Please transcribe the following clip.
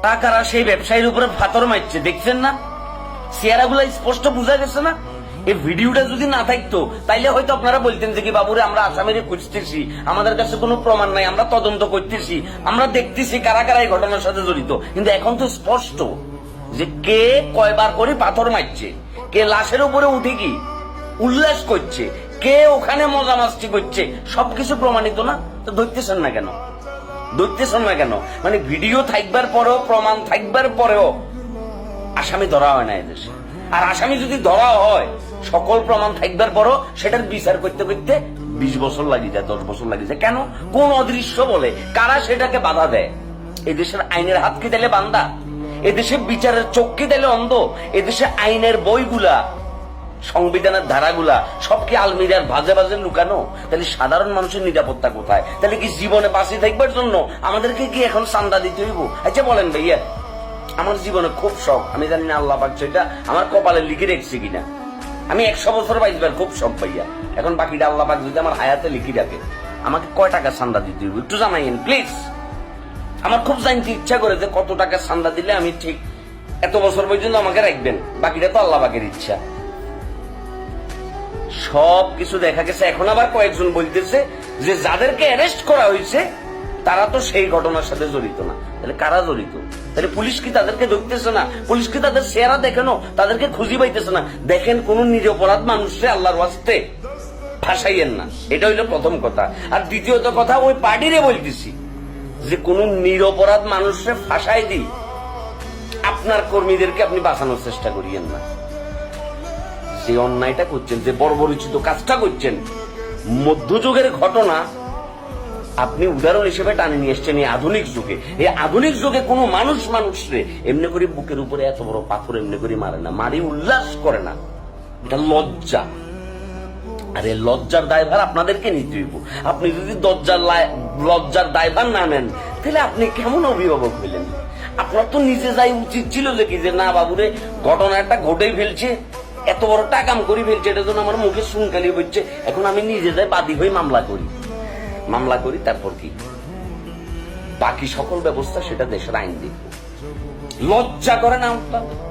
টাকারা সেই ব্যবসায়ীর উপরে ফাতর মারছে, দেখছেন না? চেহারাগুলো স্পষ্ট বোঝা গেছে না? এই ভিডিওটা যদি না থাকতো তাইলে হয়তো আপনারা বলতেন যে কি বাবুরে আমরা আসামিরে খুঁজতেছি, আমাদের কাছে কোনো প্রমাণ নাই, আমরা তদন্ত করতেছি, আমরা দেখতেছি কারা কারা এই ঘটনার সাথে জড়িত। কিন্তু এখন তো স্পষ্ট যে কে কয়বার করে পাথর মারছে, কে লাশের উপরে উঠে কি উল্লাস করছে, কে ওখানে মজা মাস্তি করছে, সবকিছু প্রমাণিত না? তো ধরতেছেন না কেন? ধরতেছেন না কেন? মানে ভিডিও থাকবার পরেও, প্রমাণ থাকবার পরেও আসামি ধরা হয় না এদেশে। আর আসামি যদি ধরা হয়, সকল প্রমাণ থাকবার পরও সেটার বিচার করতে করতে 20 বছর লাগে যায়, 10 বছর লাগে যায়। কেন? কোন অদৃশ্য বলে কারা সেটাকে বাধা দেয়? এদেশের আইনের হাত কি দিলে বান্দা? এদেশে বিচারের চোখ কি দিলে অন্ধ? এদেশে আইনের বইগুলা, সংবিধানের ধারাগুলা সব কি আলমিরার ভাজে ভাজে লুকানো? তাহলে সাধারণ মানুষের নিরাপত্তা কোথায়? তাহলে কি জীবনে বাঁচি থাকবার জন্য আমাদেরকে কি এখন চান্দা দিতে হইব? আচ্ছা বলেন ভাইয়া, আমার জীবনে খুব শখ, আমি জানি না আল্লাহ পাক সেটা আমার কপালে লিখে রেখেছে কিনা, আমি 100 বছর বাঁচবার খুব শখ ভাইয়া। এখন বাকিটা আল্লাহ পাক যদি আমার হায়াতে লিখে রাখে, আমাকে কয় টাকা চান্দা দিতে হইব একটু জানাইন প্লিজ। আমার খুব জানতে ইচ্ছা করে যে কত টাকা চান্দা দিলে আমি ঠিক এত বছর পর্যন্ত আমাকে রাখবেন, বাকিটা তো আল্লাহ পাকের ইচ্ছা। সব কিছু দেখা গেছে। এখন আবার কয়েকজন বলতেছে যে যাদেরকে অ্যারেস্ট করা হয়েছে তারা তো সেই ঘটনার সাথে জড়িত না। তাহলে কারা জড়িত? তাহলে পুলিশ কি তাদেরকে ধরতেছে না? পুলিশ কি তাদের চেহারা দেখে না? তাদেরকে খুঁজে পাইতেছে না? দেখেন, কোন নিরপরাধ মানুষকে আল্লাহর ওয়াস্তে ফাঁসাইয়েন না, এটা হইলো প্রথম কথা। আর দ্বিতীয়ত কথা, ওই পার্টিরে বলতেছি যে কোন নিরপরাধ মানুষকে ফাঁসাই দিই, আপনার কর্মীদেরকে আপনি বাঁচানোর চেষ্টা করিয়েন না। যে অন্যায়টা করছেন, যে বর্বরোচিত কাজটা করছেন, মধ্যযুগের ঘটনা আপনি উদাহরণ হিসেবে টানে নিয়ে এসছেন এই আধুনিক যুগে। এই আধুনিক যুগে কোনো মানুষরে এমনি করে বুকের উপরে এত বড় পাথর এমনি করে মারে না, মারি উল্লাস করে না। এটা লজ্জা। আর এই লজ্জার দায়ভার আপনাদেরকে নিতে হইব। আপনি যদি লজ্জার দায়ভার না নেন, তাহলে আপনি কেমন অভিভাবক হইলেন? আপনার তো নিজে যাই উচিত ছিল যে কি, যে না বাবুরে ঘটনা একটা ঘটেই ফেলছে, এত বড় টাকাম করে ফেলছে, এটা জন্য আমার মুখে শুনকালি হচ্ছে, এখন আমি নিজে যাই বাদী হয়ে মামলা করি, তারপর কি বাকি সকল ব্যবস্থা সেটা দেশের আইন দিবে। লজ্জা করে না আপনার?